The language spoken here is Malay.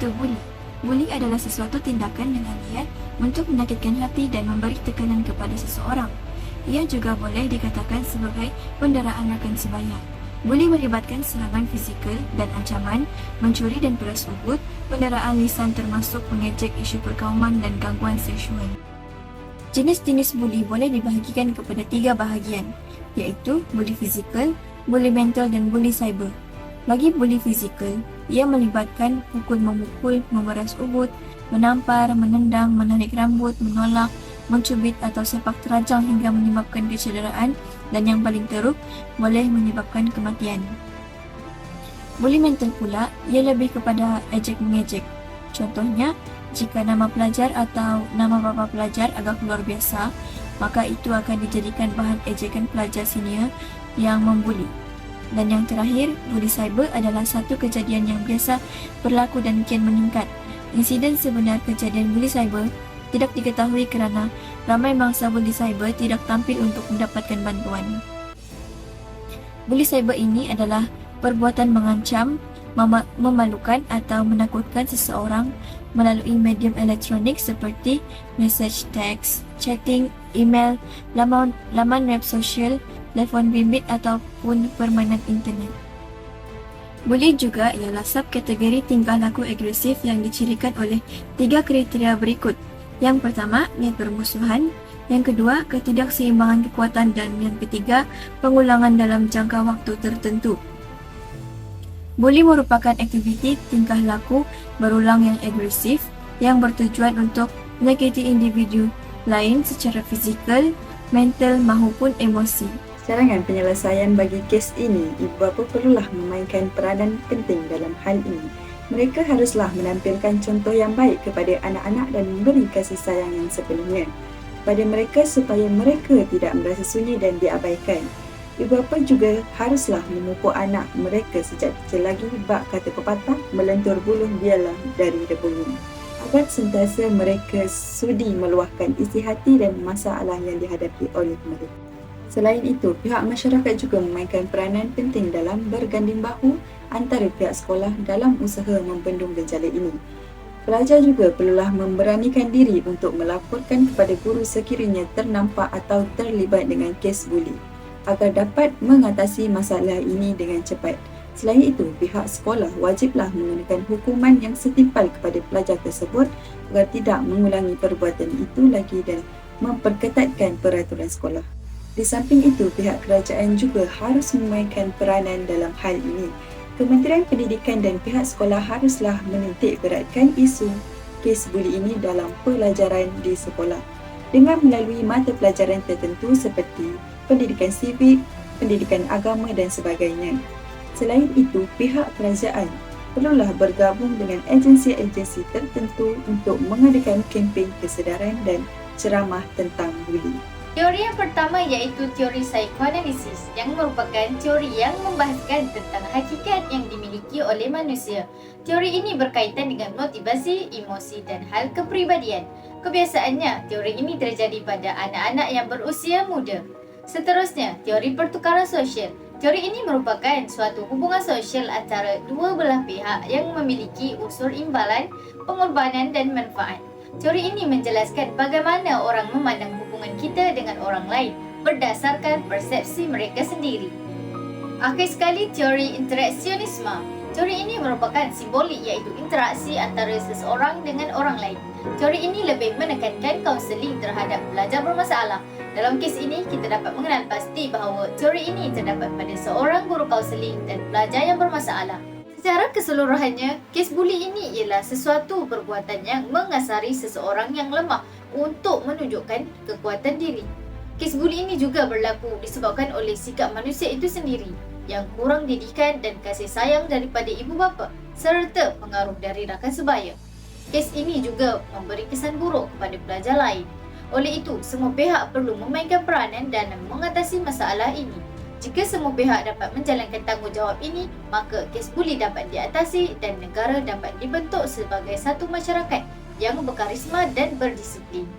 iaitu buli. Buli adalah sesuatu tindakan dengan niat untuk menyakitkan hati dan memberi tekanan kepada seseorang. Ia juga boleh dikatakan sebagai penderaan rakan sebaya. Buli melibatkan serangan fizikal dan ancaman, mencuri dan peras ubud, penderaan lisan termasuk mengejek isu perkauman dan gangguan seksual. Jenis-jenis buli boleh dibahagikan kepada 3 bahagian, iaitu buli fizikal, buli mental dan buli cyber. Bagi buli fizikal, ia melibatkan pukul-memukul, memeras ubud, menampar, menendang, menarik rambut, menolak, mencubit atau sepak terajang hingga menyebabkan kecederaan dan yang paling teruk boleh menyebabkan kematian. Buli mental pula, ia lebih kepada ejek-mengejek. Contohnya, jika nama pelajar atau nama bapa pelajar agak luar biasa, maka itu akan dijadikan bahan ejekan pelajar senior yang membuli. Dan yang terakhir, buli cyber adalah satu kejadian yang biasa berlaku dan kian meningkat. Insiden sebenar kejadian buli cyber tidak diketahui kerana ramai mangsa buli cyber tidak tampil untuk mendapatkan bantuan. Buli cyber ini adalah perbuatan mengancam, memalukan atau menakutkan seseorang melalui medium elektronik seperti message teks, chatting, email, laman web sosial, telefon bimbit ataupun permainan internet. Buli juga ialah subkategori tingkah laku agresif yang dicirikan oleh 3 kriteria berikut. Yang pertama, niat permusuhan. Yang kedua, ketidakseimbangan kekuatan. Dan yang ketiga, pengulangan dalam jangka waktu tertentu. Buli merupakan aktiviti tingkah laku berulang yang agresif yang bertujuan untuk menyakiti individu lain secara fizikal, mental maupun emosi. Carangan penyelesaian bagi kes ini, ibu bapa perlulah memainkan peranan penting dalam hal ini. Mereka haruslah menampilkan contoh yang baik kepada anak-anak dan memberi kasih sayang yang sepenuhnya pada mereka supaya mereka tidak merasa sunyi dan diabaikan. Ibu bapa juga haruslah memupuk anak mereka sejak kecil lagi bab kata pepatah melentur buluh biarlah dari debunya, agar sentiasa mereka sudi meluahkan isi hati dan masalah yang dihadapi oleh mereka. Selain itu, pihak masyarakat juga memainkan peranan penting dalam berganding bahu antara pihak sekolah dalam usaha membendung gejala ini. Pelajar juga perlulah memberanikan diri untuk melaporkan kepada guru sekiranya ternampak atau terlibat dengan kes buli, agar dapat mengatasi masalah ini dengan cepat. Selain itu, pihak sekolah wajiblah mengenakan hukuman yang setimpal kepada pelajar tersebut agar tidak mengulangi perbuatan itu lagi dan memperketatkan peraturan sekolah. Di samping itu, pihak kerajaan juga harus memainkan peranan dalam hal ini. Kementerian Pendidikan dan pihak sekolah haruslah menitik beratkan isu kes buli ini dalam pelajaran di sekolah dengan melalui mata pelajaran tertentu seperti pendidikan sivik, pendidikan agama dan sebagainya. Selain itu, pihak kerajaan perlulah bergabung dengan agensi-agensi tertentu untuk mengadakan kempen kesedaran dan ceramah tentang buli. Teori yang pertama iaitu teori psikoanalisis yang merupakan teori yang membahaskan tentang hakikat yang dimiliki oleh manusia. Teori ini berkaitan dengan motivasi, emosi dan hal kepribadian. Kebiasaannya, teori ini terjadi pada anak-anak yang berusia muda. Seterusnya, teori pertukaran sosial. Teori ini merupakan suatu hubungan sosial antara dua belah pihak yang memiliki unsur imbalan, pengorbanan dan manfaat. Teori ini menjelaskan bagaimana orang memandang hubungan kita dengan orang lain berdasarkan persepsi mereka sendiri. Akhir sekali, teori interaksionisme. Teori ini merupakan simbolik iaitu interaksi antara seseorang dengan orang lain. Teori ini lebih menekankan kaunseling terhadap pelajar bermasalah. Dalam kes ini, kita dapat mengenal pasti bahawa teori ini terdapat pada seorang guru kaunseling dan pelajar yang bermasalah. Secara keseluruhannya, kes buli ini ialah sesuatu perbuatan yang mengasari seseorang yang lemah untuk menunjukkan kekuatan diri. Kes buli ini juga berlaku disebabkan oleh sikap manusia itu sendiri yang kurang didikan dan kasih sayang daripada ibu bapa serta pengaruh dari rakan sebaya. Kes ini juga memberi kesan buruk kepada pelajar lain. Oleh itu, semua pihak perlu memainkan peranan dalam mengatasi masalah ini. Jika semua pihak dapat menjalankan tanggungjawab ini, maka kes buli dapat diatasi dan negara dapat dibentuk sebagai satu masyarakat yang berkarisma dan berdisiplin.